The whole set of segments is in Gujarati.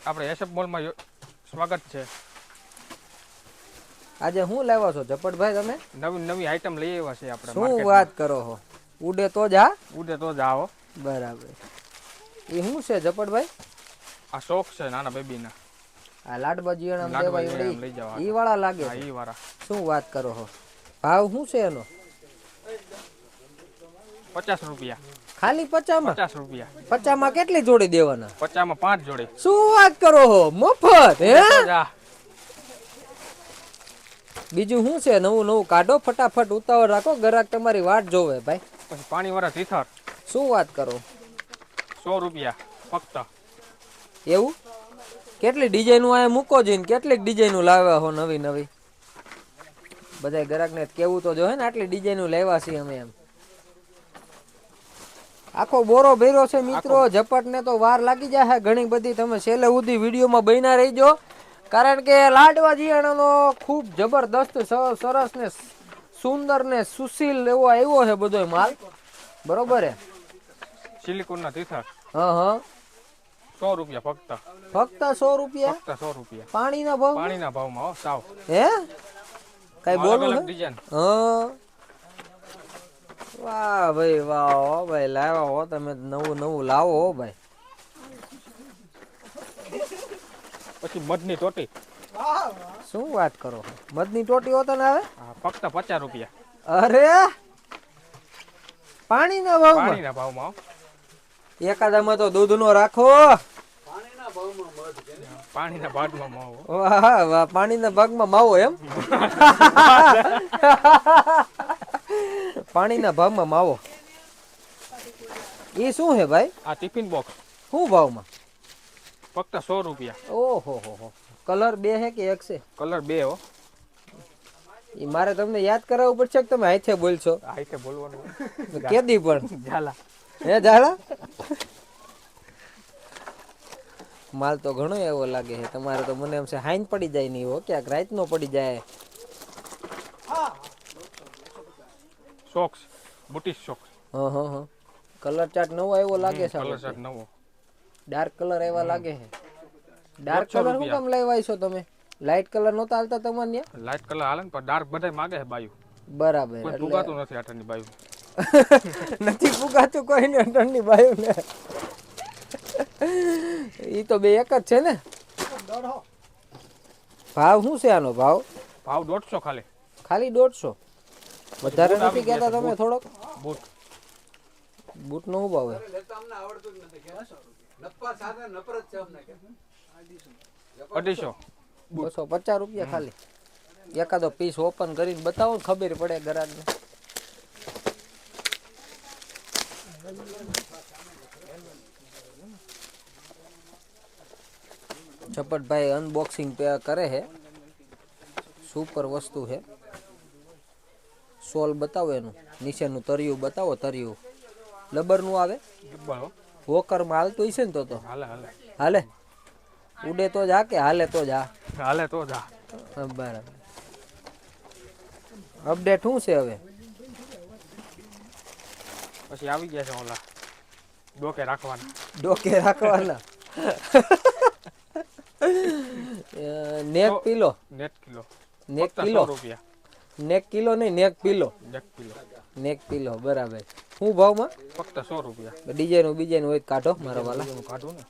આપણે એસએફ મોલમાં સ્વાગત છે. આજે શું લાવ્યા છો ઝપટભાઈ તમે? નવી નવી આઈટમ લઈ આવ્યા છે આપણે શું વાત માર્કેટમાં. કરો છો? ઉડે તો જા. ઉડે તો જાઓ. બરાબર. એ શું છે ઝપટભાઈ? આ શોખ છે નાના બેબીના. આ લાડબાજીયાણામાં દેવા લાડવા એવડી એમ લઈ જવા ઈ હાટુ. વાળા લાગે હા છે. ઈ વાળા શું વાત કરો છો? ભાવ શું છે એનો? ₹50. ખાલી 50માં? ₹50. 50માં કેટલી જોડી દેવાના? 50માં 5 જોડી. શું વાત કરો છો? મફત હે? ઉડે તો જા. બીજું શું છે? નવું નવું કાઢો, ફટાફટ ઉતાવળ રાખો, ગ્રાહક તમારી વાટ જોવે ભાઈ. પછી પાણીવાળા ટીથર. શું વાત કરો? ₹100 ફક્ત. એવું? કેટલી ડિઝાઇનો અહીંયા મૂકો જોઈને કેટલીક ડિઝાઇનો લાવ્યા હો નવી નવી. બધા ગ્રાહકને કેવું તો જોઈએ ને આટલી ડિઝાઇનો લાવ્યા છીએ અમે એમ. આખો બોરો ભર્યો છે આખો મિત્રો. ઝપટને તો વાર લાગી જાય ઘણી બધી. તમે છેલ્લે સુધી વિડીયોમાં બન્યા રહીજો. કારણ કે લાડવા જીયાણાનો ખૂબ જબરદસ્ત સરસ ને સુંદર ને સુશીલ એવો આવ્યો છે બધો માલ. બરોબર હે? સિલિકોનના ટીથર. હા હા. ₹100 ફક્ત. ફક્ત ₹100? ફક્ત ₹100. પાણીના ભાવમાં? પાણીના ભાવમાં હો સાવ. હે? કઈ અલગ બોલું અલગ છે? ડિઝાઇન. હા. વાહ ભાઈ વાહ હો ભાઈ, લાવ્યા હો તમે નવું નવું લાવો હો ભાઈ. પછી મધની ટોટી. શું વાત કરો? મધની ટોટી હોતો ને આવે? હા ફક્ત ₹50. અરે પાણીના ભાવમાં? પાણીના ભાવમાં હો. એકાદામાં તો દૂધનો રાખો. પાણીના ભાગમાં માવો. વાહ વાહ, પાણીના ભાગમાં માવો એમ? પાણીના ભાગમાં માવો. એ શું હે ભાઈ? આ ટિફિન બોક્સ. શું ભાવમાં? ફક્ત ₹100. ઓહો હો. કલર બે હે કે એક છે? કલર 2 હો. એ મારે તમને યાદ કરાવવું પડશે કે તમે હાથે બોલશો? આ રીતે બોલવાનું. કેદી પણ ઝાલા. હે ઝાલા? માલ તો ઘણો એવો લાગે છે તમારે તો. મને એમ છે હાઈન પડી જાય નહીં હો, ક્યાંક રાત નો પડી જાય. Socks, booties socks. હા હા હા. કલર ચાર્ટ નવો આવ્યો લાગે છે આ કલર વખતે. શર્ટ નવો. ડાર્ક કલર એવા લાગે છે. ડાર્ક કલર શું ₹150. કામ લેવાય છો તમે? લાઈટ કલર નહોતા હાલતા તમારે ત્યાં? લાઈટ કલર હાલે ને પણ ડાર્ક બધા માગે છે બાયું. બરાબર. કોઈ એટલે પુગાતું નથી આટરની બાયું. નથી પુગાતું કોઈને અટણની બાયુને. ઈ તો બે એક જ છે ને? ભાવ શું છે આનો ભાવ? ભાવ 150 ખાલી. ખાલી 150? પછી વધારે બૂટ આવી નથી ગયા કહેતા છે તમે બૂટ. થોડોક? બૂટ બૂટનો શું ભાવ હે? 250. ₹250 ખાલી. એકાદો પીસ ઓપન કરીને બતાવો ને ખબર પડે ગ્રાહકને. ઝપટભાઈ અનબોક્સિંગ કરે છે. સુપર વસ્તુ છે. સોલ બતાવો એનું, નીચેનું તરિયું બતાવો. તરિયું લબરનું આવે? બોલો. વોકરમાં હાલતું હશે ને તો હાલે હાલે. હાલે? ઉડે તો જા કે હાલે તો જા? હાલે તો જા. બરાબર. અપડેટ શું છે હવે? પછી આવી ગયા છે ઓલા ડોકે રાખવાના. ડોકે રાખવાના. નેક પીલો. Net kilo. નેક ફક્ત કિલો. ₹100. નેક કિલો નહીં, નેક પીલો. Net kilo. નેક પીલો બરાબર. શું ભાવમાં? ફક્ત ₹100. ડિઝાઇન બીજાઈન હોય કાઢો મારા વાલા. હું કાઢું ને.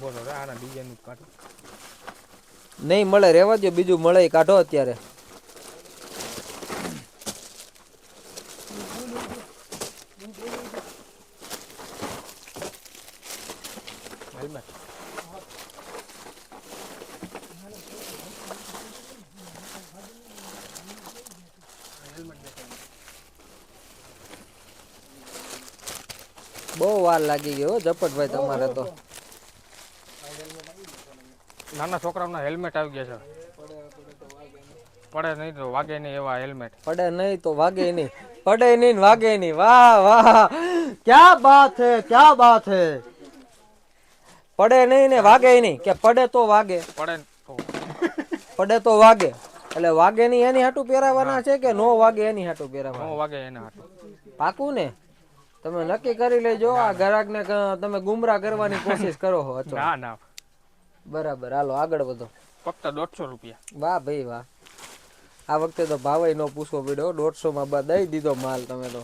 બોલો રે આના ડિઝાઇન કાઢું. નહીં મળે, રેવા દો. બીજું મળે એ કાઢો અત્યારે. હેલ્મેટ. બહુ વાર લાગી ગઈ હો ઝપટભાઈ તમારે તો. નાના છોકરાઓના હેલ્મેટ આવી ગયા છે. પડે નહીં તો વાગે નહીં એવા હેલ્મેટ. પડે નહીં તો વાગે નહીં. પડે નહીં ને વાગે નહીં. વાહ વાહ, ક્યા બાત હે, ક્યા બાત હે. પડે નહીં ને વાગે નહીં કે પડે તો વાગે? પડે તો પડે તો વાગે. એટલે વાગે નહીં એની હાટું પહેરાવાના છે કે નો વાગે એની હાટું નો પહેરાવાના વાગે એના હાટું. પાકું ને તમે નક્કી કરી લેજો આ ગ્રાહકને તમે ગુમરાહ કરવાની કોશિશ કરો છો અચો ના ના બરાબર હાલો આગળ વધો ફક્ત 150 રૂપિયા. વાહ ભાઈ વાહ આ વખતે તો ભાવે નો પૂછવો પડ્યો 150 માં દઈ દીધો માલ તમે તો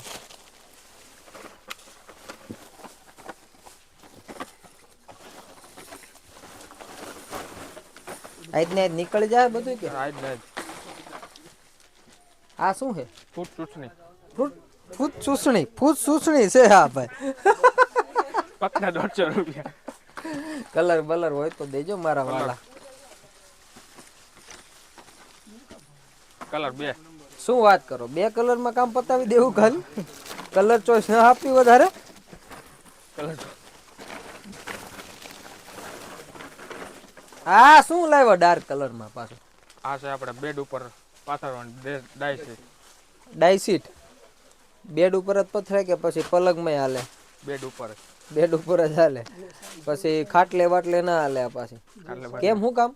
આજ ને આજ નીકળી જાય બધું કે આજ ને આજ. આ શું છે ફૂટ ચૂસણી ફૂટ ચૂસણી છે હા ભાઈ ફક્ત 150 રૂપિયા. કલર બલર હોય તો દેજો મારા વાલા કલર 2. શું વાત કરો 2 કલરમાં કામ પતાવી દેવું ખાલી કલર ચોઈસ ના આપવી વધારે કલર આ શું લાવ્યો ડાર્ક કલરમાં પાછું આ છે આપણે બેડ ઉપર પાથરવાની ડાય છે. ડાઈ સીટ બેડ ઉપર જ પથરાય કે પછી પલંગમાં હાલે બેડ ઉપર બેડ ઉપર જ હાલે પછી ખાટલે વાટલે ના હાલે આ પાછી એટલે કેમ શું કામ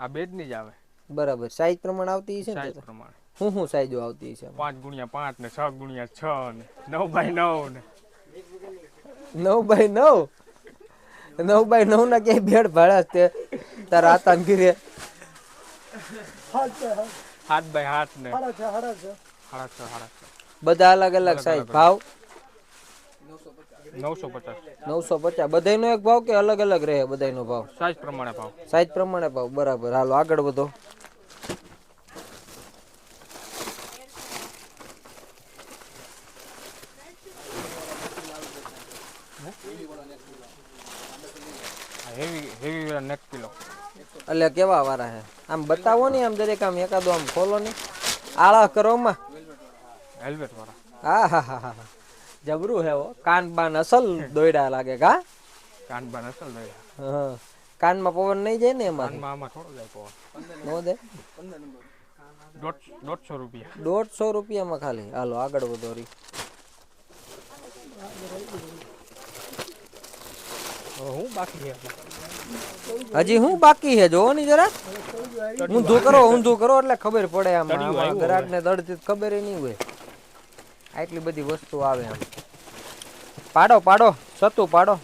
આ બેડ ની જ આવે બરાબર સાઈઝ પ્રમાણે આવતી છે ને સાઈઝ પ્રમાણે. હું સાઈઝો આવતી છે 5x5 ને 6x6 ને 9x9 ને 9x9 9x9 ના ક્યાંય બેડ ભાડા તે તારા આતાન ઘીરે 7x8 ને 6.5 બધા અલગ અલગ સાઈઝ ભાવ 950 950 બધાયનો એક ભાવ કે અલગ અલગ રહે બધાયનો ભાવ સાઈઝ પ્રમાણે ભાવ. સાઈઝ પ્રમાણે ભાવ બરાબર હાલો આગળ વધો હેવી નેક પિલો એટલે કેવા વાળા હે આમ બતાવો ને આમ દરેક આમ એકાદો આમ ખોલો ને આળા કરો માં હેલ્મેટ વાળા. હા હા હા હા જબરું હે ઓ કાન બાન અસલ દોયડા લાગે કા કાન બાન અસલ દે. હા કાનમાં પવન નહીં જાય ને એમાં કાનમાં આમાં થોડો જાય પવન. નો દે 150 રૂપિયા. 150 રૂપિયામાં ખાલી હાલો આગળ વધો રી હું બાકી છે હજી હું બાકી હે જોવો ની જરા ઊંધું કરો એટલે ખબર પડે આમાં ગ્રાહક ને દર્દ ખબર નહીં હોય આટલી બધી વસ્તુ આવે આમ પાડો પાડો સતું પાડો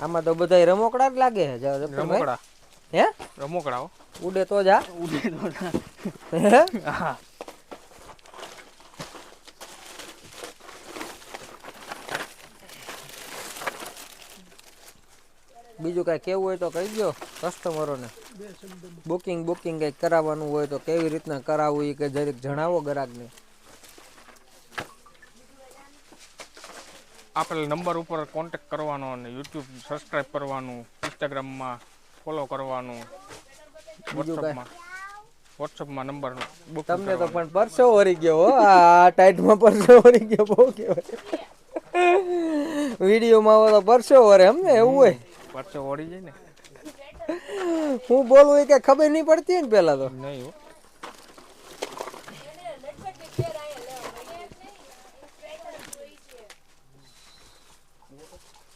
આમાં તો બધા રમોકડા જ લાગે છે રમકડા. હે રમકડા ઉડે તો જા ઉડે તો હે હા. બીજું કઈ કેવું હોય તો કહી દો કસ્ટમરોને બુકિંગ કઈ કરાવવાનું હોય તો કેવી રીતના કરાવવું એ કે જરીક જણાવો ગ્રાહકને આપણે નંબર ઉપર કોન્ટેક્ટ કરવાનો અને યુટ્યુબ સબસ્ક્રાઇબ કરવાનું ઇન્સ્ટાગ્રામમાં ફોલો કરવાનું વોટ્સઅપમાં નંબર બુક તમને તો પણ પરસો વળી ગયો હો આ ટાઈટમાં પરસો વળી ગયો બહુ કહેવાય વિડીયોમાં હોય તો પરસો વરે એમ ને એવું હોય પરસો વળી જાય ને હું બોલવું એ કઈ ખબર નહીં પડતી ને પેલા તો નહીં હો.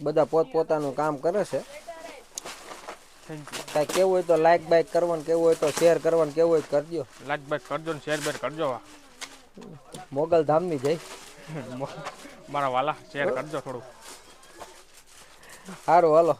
બધા પોત પોતાનું કામ કરે છે થેન્ક યુ. કઈ કેવું હોય તો લાઈક બાઈક કરવાનું કેવું હોય તો શેર કરવાનું કેવું હોય તો કરજો લાઈક બાઈક કરજો ને શેર બેર કરજો. મોગલ ધામની જઈ મારા વાલા શેર કરજો થોડું. સારું હાલો